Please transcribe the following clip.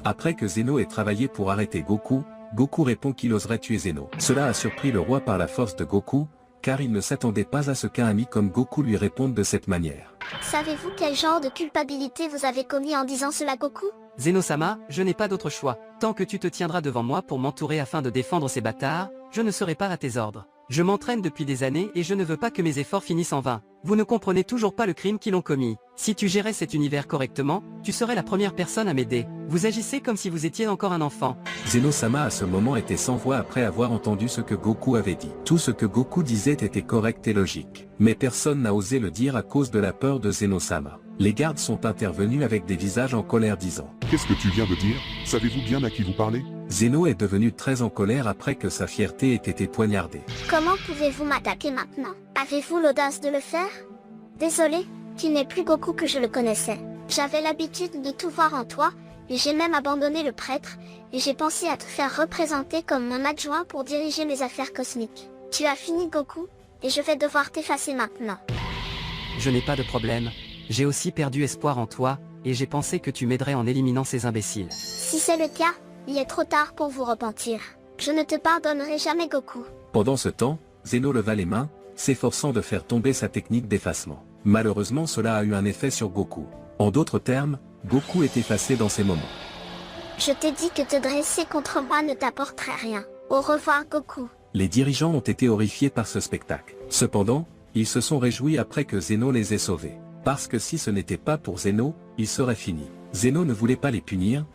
Après que Zeno ait travaillé pour arrêter Goku, Goku répond qu'il oserait tuer Zeno. Cela a surpris le roi par la force de Goku, car il ne s'attendait pas à ce qu'un ami comme Goku lui réponde de cette manière. Savez-vous quel genre de culpabilité vous avez commis en disant cela, Goku? Zeno-sama, je n'ai pas d'autre choix. Tant que tu te tiendras devant moi pour m'entourer afin de défendre ces bâtards, je ne serai pas à tes ordres. Je m'entraîne depuis des années et je ne veux pas que mes efforts finissent en vain. Vous ne comprenez toujours pas le crime qu'ils ont commis. Si tu gérais cet univers correctement, tu serais la première personne à m'aider. Vous agissez comme si vous étiez encore un enfant. Zeno-sama à ce moment était sans voix après avoir entendu ce que Goku avait dit. Tout ce que Goku disait était correct et logique. Mais personne n'a osé le dire à cause de la peur de Zeno-sama. Les gardes sont intervenus avec des visages en colère disant « Qu'est-ce que tu viens de dire? Savez-vous bien à qui vous parlez? » Zeno est devenu très en colère après que sa fierté ait été poignardée. Comment pouvez-vous m'attaquer maintenant? Avez-vous l'audace de le faire? Désolé, tu n'es plus Goku que je le connaissais. J'avais l'habitude de tout voir en toi, et j'ai même abandonné le prêtre, et j'ai pensé à te faire représenter comme mon adjoint pour diriger mes affaires cosmiques. Tu as fini Goku, et je vais devoir t'effacer maintenant. Je n'ai pas de problème. J'ai aussi perdu espoir en toi, et j'ai pensé que tu m'aiderais en éliminant ces imbéciles. Si c'est le cas, il est trop tard pour vous repentir. Je ne te pardonnerai jamais Goku. Pendant ce temps, Zeno leva les mains, s'efforçant de faire tomber sa technique d'effacement. Malheureusement cela a eu un effet sur Goku. En d'autres termes, Goku est effacé dans ces moments. Je t'ai dit que te dresser contre moi ne t'apporterait rien. Au revoir Goku. Les dirigeants ont été horrifiés par ce spectacle. Cependant, ils se sont réjouis après que Zeno les ait sauvés. Parce que si ce n'était pas pour Zeno, il serait fini. Zeno ne voulait pas les punir,